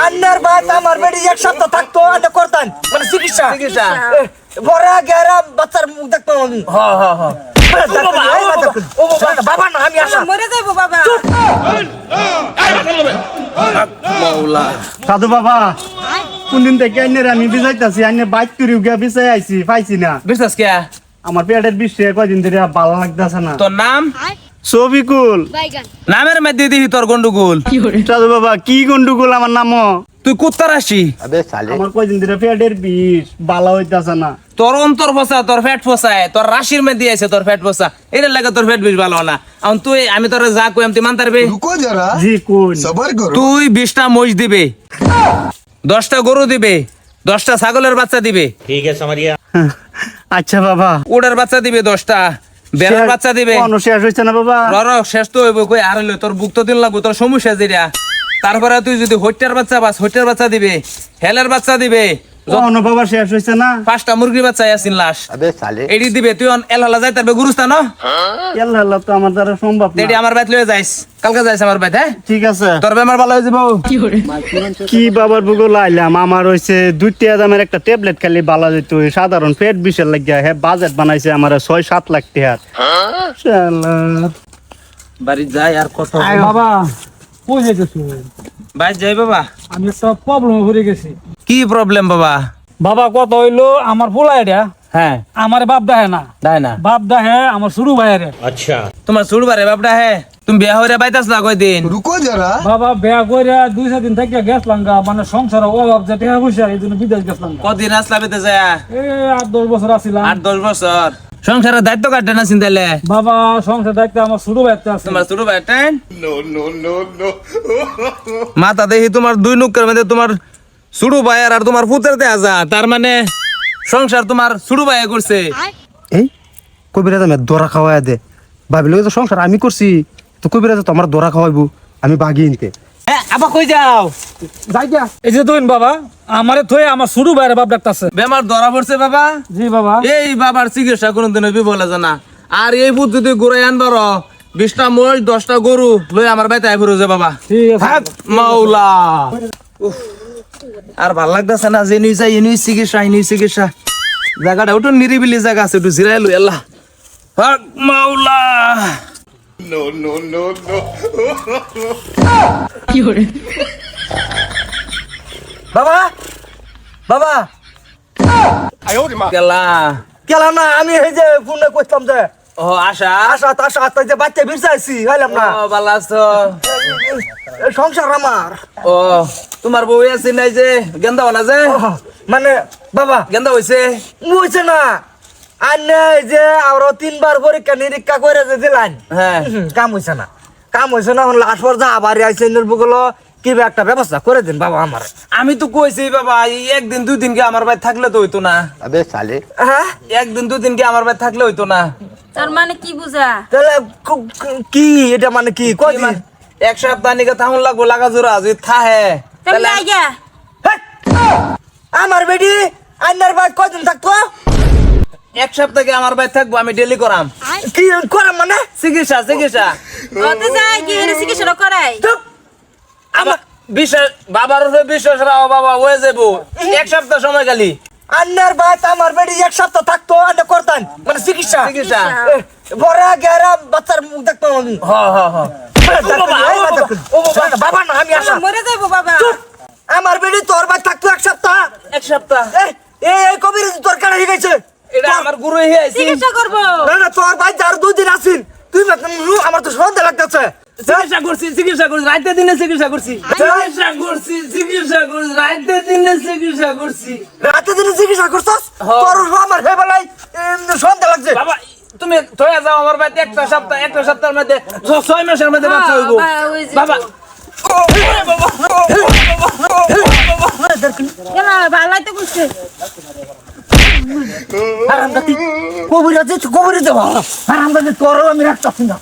আন্নার বাদ আমার বেডি এক সপ্তাহ থাকতো আন্না করতাম মানে চিকিৎসা চিকিৎসা বড় গেরা বাচ্চার মুখ দেখতাম আমি বাবা না আমি আসা মরে যাইবো বাবা সাধু বাবা কোনদিন থেকে আইনের আমি বিজাইতাছি আইনে বাইক করিও গিয়া বিছাই আইছি পাইছি না বিশ্বাস কে আমার পেটের বিষে কয়দিন ধরে ভালো লাগতেছে না তোর নাম সবিকুল নামের মধ্যে দিহি তোর গন্ডগোল সাধু বাবা কি গন্ডগোল আমার নামও তুই কুত্তা রাশি আমার কয়দিন ধরে পেটের বিষ ভালো হইতাছে না তোর অন্তর ফসা তোর ফ্যাট ফসায় তোর রাশির মধ্যে আছে তোর ফ্যাট ফসা এটার লাগে তোর ফ্যাট বেশ ভালো না এখন তুই আমি তোর যা কই তুই মানতে পারবি रुको जरा জি কোন सबर करो তুই 20টা মহিষ দিবে 10টা গরু দিবে 10টা ছাগলের বাচ্চা দিবে আচ্ছা বাবা উড়ের বাচ্চা দিবে 10টা বেড়ার বাচ্চা দিবে কোনো শেষ হইছে না বাবা রর শেষ তো হইব কই আর হইলো তোর বুক তো দিন লাগবো তোর সমস্যা যেটা তারপরে তুই যদি হইটার বাচ্চা বাস হইটার বাচ্চা দিবে হেলের বাচ্চা দিবে কোনো বাবা শেষ হইছে না 5টা মুরগির বাচ্চা আছিস লাশ এডি দিবে তুই এলহালা যাই তারবে গুরুস্থান আল্লাহ আল্লাহ তো আমার দ্বারা সম্ভব এডি না আমার বাইত লয়ে যাইস কালকে যাইস আমার বাইত হ্যাঁ ঠিক আছে তোর বেমার ভালো হয়ে যাবো কি বাবার বুগো লাইলাম আমার হইছে 2 দামের একটা ট্যাবলেট খালি ভালো যেত সাধারণ পেট বিষের লাগিয়া হে বাজেট বানাইছে আমার 6-7 লাখ টাকা শালা বাড়ি যাই আর কত বাবা কই যাইতেছো বাইত যাই বাবা আমি একটা প্রবলেম হয়ে গেছি কি প্রবলেম বাবা বাবা কত হইলো আমার পোলা এটা হ্যাঁ আমার বাপ দাহে না তাই না বাপ দাহে আমার শুরু ভাইয়ের তোমার ছুড়বারে বাপটা হ্যাঁ তুমি বিয়া হইরা বাইতাস না কয়দিন रुको जरा বাবা বেয়া করে 2-4 দিন থেকে গেছলাম গা মানে সংসার অভাব যে টাকা পয়সা এই জন্য বিদেশ গেছলাম গা। কদিন আসলা বেতে যায় এই 8-10 বছর আছিলাম 8-10 বছর সংসারের দায়িত্ব কাটে না চিন্তাইলে বাবা সংসার দেখতে আমার শুরু ভাইতে আছে তোমার ছোট ভাই টাইম মাথা দেখি তোমার 2 নুকের মধ্যে তোমার ছোট ভাই আর তোমার পুতের দেয়া যা তার মানে সংসার তোমার ছোট ভাই করছে এই কবিরাজ আমি দরা খাওয়াই দে ভাবিল তো সংসার আমি করছি তো কবিরাজ তো আমার দরা খাওয়াইবো আমি বাগি নিতে হ্যাঁ আবার কই যাও যাই গা এই যে তুই বাবা আমারে থই আমার শুরু ভাইয়ের বাপ ডাকতাছে বেমার ধরা পড়ছে বাবা জি বাবা এই বাবার চিকিৎসা কোনদিন বিবলে জানা আর এই বুধ যদি ঘুরে আনবার 20টা মহিষ 10টা গরু লই আমার বাইতে আই যে বাবা ঠিক আছে হাক মাওলা উফ, আর ভাল লাগতেছে না যে নিয়ে যাই এনুই চিকিৎসা জায়গাটা ওটা নিরিবিলি জায়গা আছে একটু জিরাই লই আল্লাহ হাক মাওলা বাবা বাবা গেলা গেলাম না আমি এই যে ফোনে কইতাম যে ও আশা আশা তাশা তাই যে বাচ্চা বিরসাইছি হইলাম না ও ভালো আছো এই সংসার আমার ও তোমার বউ আছে নাই যে গেন্দা না যে মানে বাবা গেন্দা হইছে বুঝছে না আন্নে যে আরো 3বার পরীক্ষা নিরীক্ষা করে যে দিলাম হ্যাঁ কাম হইছে না লাস্ট পর যা আবার আইছে বগুলো কি একটা ব্যবস্থা করে দিন বাবা আমার আমি তো কইছি বাবা এই একদিন 2 দিন কি আমার ভাই থাকলে তো হইতো না হ্যাঁ একদিন 2 দিন কি আমার ভাই থাকলে হইতো না তার মানে কি বুঝা তাহলে কি এটা মানে কি কই দিন? এক সপ্তাহ নিকে থাকুন লাগবো লাগা জোড়া যদি থাহে তুমি আইগা হেৎ! আমার বেডি আন্নার ভাই কয়দিন থাকতো এক সপ্তাহ কি আমার ভাই থাকবো আমি ডেলি করাম কি করে মানে চিকিৎসা কত যায় কি এর চিকিৎসা করাই চুপ আমার বিশ্বাস বাবার উপরে বিশ্বাস রাও বাবা হয়ে যাবো এক সপ্তাহ সময় খালি আন্নার ভাই আমার বেডি এক সপ্তাহ থাকতো আন্না করতাম মানে চিকিৎসা চিকিৎসা বড় গেরা বাচ্চার মুখ দেখতাম আমি হ হ হ বাবা না আমি আসা মরে যাইবো বাবা আমার বেডি তোর ভাই থাকতো এক সপ্তাহ এক সপ্তাহ এই কবির তোর কাটা হয়ে গেছে এটা আমার গুরু হয়ে আইছি চিকিৎসা করবো না তোর ভাই যার 2 দিন আসিন তুই আমার তো সন্দেহ লাগতেছে চিকিৎসা করছি রাতে দিনে চিকিৎসা করছি রাতে দিনে চিকিৎসা করছি রাতে দিনে চিকিৎসা করছস তোর আমার হে বেলাই সন্দেহ লাগছে বাবা তুমি থয়া যাও আমার বাড়িতে একটা সপ্তাহের মধ্যে 6 মাসের মধ্যে বাচ্চা হইব বাবা কেন ভালাই তো করছে হারামজাতি কবিরাজে দেওয়া হারামজাতি তোরও আমি রাখতাছি না